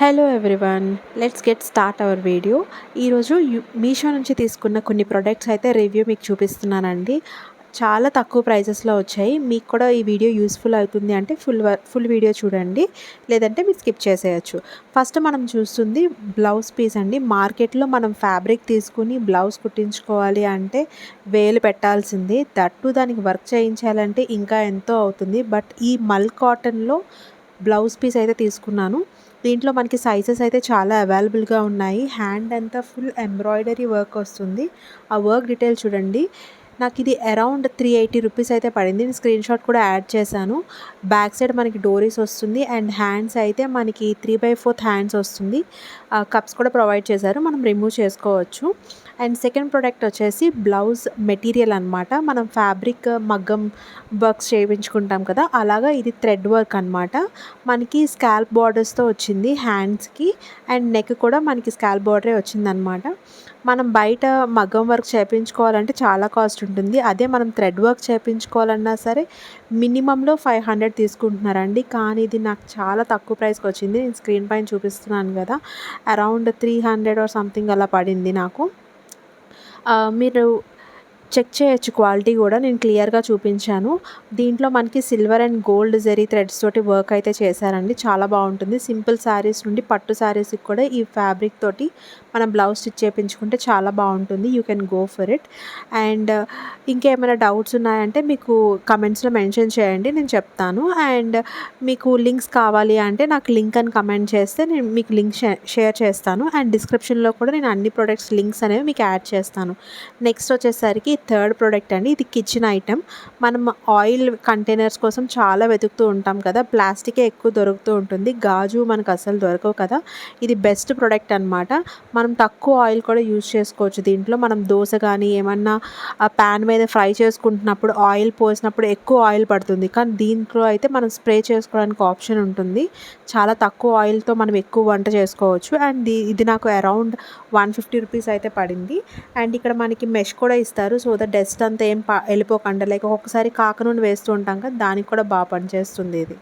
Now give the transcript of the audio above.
Hello everyone, let's get start our video. ఈరోజు మీషో నుంచి తీసుకున్న కొన్ని ప్రొడక్ట్స్ అయితే రివ్యూ మీకు చూపిస్తున్నానండి. చాలా తక్కువ ప్రైజెస్లో వచ్చాయి. మీకు కూడా ఈ వీడియో యూస్ఫుల్ అవుతుంది అంటే ఫుల్ వీడియో చూడండి, లేదంటే మీరు స్కిప్ చేసేయచ్చు. ఫస్ట్ మనం చూస్తుంది బ్లౌజ్ పీస్ అండి. మార్కెట్లో మనం ఫ్యాబ్రిక్ తీసుకుని బ్లౌజ్ కుట్టించుకోవాలి అంటే వేలు పెట్టాల్సింది. దట్టు దానికి వర్క్ చేయించాలంటే ఇంకా ఎంతో అవుతుంది. బట్ ఈ మల్ కాటన్లో బ్లౌజ్ పీస్ అయితే తీసుకున్నాను. దీంట్లో మనకి సైజెస్ అయితే చాలా అవైలబుల్గా ఉన్నాయి. హ్యాండ్ అంతా ఫుల్ ఎంబ్రాయిడరీ వర్క్ వస్తుంది. ఆ వర్క్ డీటెయిల్ చూడండి. నాకు ఇది అరౌండ్ 380 రూపీస్ అయితే పడింది. నేను స్క్రీన్ షాట్ కూడా యాడ్ చేశాను. బ్యాక్ సైడ్ మనకి డోరీస్ వస్తుంది అండ్ హ్యాండ్స్ అయితే మనకి 3/4 హ్యాండ్స్ వస్తుంది. కప్స్ కూడా ప్రొవైడ్ చేశారు, మనం రిమూవ్ చేసుకోవచ్చు. అండ్ సెకండ్ ప్రోడక్ట్ వచ్చేసి బ్లౌజ్ మెటీరియల్ అనమాట. మనం ఫ్యాబ్రిక్ మగ్గం వర్క్స్ చేయించుకుంటాం కదా, అలాగా ఇది థ్రెడ్ వర్క్ అనమాట. మనకి స్కాల్ప్ బార్డర్స్తో వచ్చింది హ్యాండ్స్కి, అండ్ నెక్ కూడా మనకి స్కాల్ప్ బార్డరే వచ్చిందనమాట. మనం బయట మగ్గం వర్క్ చేయించుకోవాలంటే చాలా కాస్ట్ ఉంటుంది. అదే మనం థ్రెడ్ వర్క్ చేయించుకోవాలన్నా సరే మినిమంలో 500 తీసుకుంటున్నారండి. కానీ ఇది నాకు చాలా తక్కువ ప్రైస్కి వచ్చింది. నేను స్క్రీన్ పైన చూపిస్తున్నాను కదా, అరౌండ్ 300 ఆర్ సంథింగ్ అలా పడింది నాకు. మీరు చెక్ చేయొచ్చు క్వాలిటీ కూడా, నేను క్లియర్గా చూపించాను. దీంట్లో మనకి silver and gold zari threads తోటి వర్క్ అయితే చేశారండి. చాలా బాగుంటుంది. సింపుల్ శారీస్ నుండి పట్టు శారీస్కి కూడా ఈ ఫ్యాబ్రిక్ తోటి మనం బ్లౌజ్ స్టిచ్ చేయించుకుంటే చాలా బాగుంటుంది. You can go for it. And ఇంకేమైనా డౌట్స్ ఉన్నాయంటే మీకు కమెంట్స్లో మెన్షన్ చేయండి, నేను చెప్తాను. అండ్ మీకు లింక్స్ కావాలి అంటే నాకు లింక్ అని కమెంట్ చేస్తే నేను మీకు లింక్ షేర్ చేస్తాను. అండ్ డిస్క్రిప్షన్లో కూడా నేను అన్ని ప్రొడక్ట్స్ లింక్స్ అనేవి మీకు యాడ్ చేస్తాను. నెక్స్ట్ వచ్చేసరికి థర్డ్ ప్రోడక్ట్ అండి. ఇది కిచెన్ ఐటమ్. మనం ఆయిల్ కంటైనర్స్ కోసం చాలా వెతుకుతూ ఉంటాం కదా, ప్లాస్టికే ఎక్కువ దొరుకుతూ ఉంటుంది, గాజు మనకు అసలు దొరకవు కదా. ఇది బెస్ట్ ప్రోడక్ట్ అనమాట. మనం తక్కువ ఆయిల్ కూడా యూజ్ చేసుకోవచ్చు దీంట్లో. మనం దోశ కానీ ఏమన్నా ప్యాన్ మీద ఫ్రై చేసుకుంటున్నప్పుడు ఆయిల్ పోసినప్పుడు ఎక్కువ ఆయిల్ పడుతుంది, కానీ దీంట్లో అయితే మనం స్ప్రే చేసుకోవడానికి ఆప్షన్ ఉంటుంది. చాలా తక్కువ ఆయిల్తో మనం ఎక్కువ వంట చేసుకోవచ్చు. అండ్ ఇది నాకు అరౌండ్ 150 రూపీస్ అయితే పడింది. అండ్ ఇక్కడ మనకి మెష్ కూడా ఇస్తారు, సో డస్ట్ అంతా ఏం వెళ్ళిపోకుండా, లైక్ ఒక్కొక్కసారి కాక నుండి వేస్తూ ఉంటాం కదా, దానికి కూడా బాగా పనిచేస్తుంది ఇది.